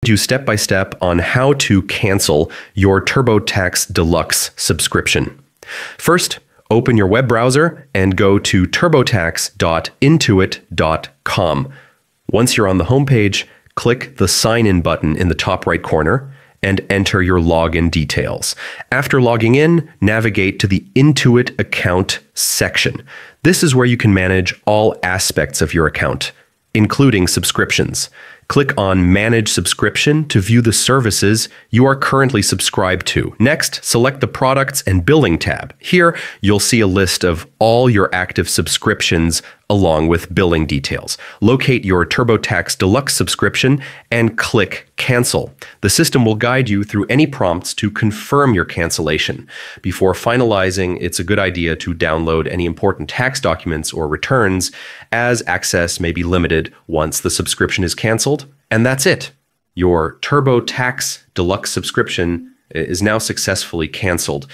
you step by step on how to cancel your TurboTax Deluxe subscription. First, open your web browser and go to turbotax.intuit.com. Once you're on the homepage, click the Sign In button in the top right corner and enter your login details. After logging in, navigate to the Intuit account section. This is where you can manage all aspects of your account, including subscriptions. Click on Manage Subscription to view the services you are currently subscribed to. Next, select the Products and Billing tab. Here, you'll see a list of all your active subscriptions along with billing details. Locate your TurboTax Deluxe subscription and click Cancel. The system will guide you through any prompts to confirm your cancellation. Before finalizing, it's a good idea to download any important tax documents or returns, as access may be limited once the subscription is canceled. And that's it. Your TurboTax Deluxe subscription is now successfully canceled.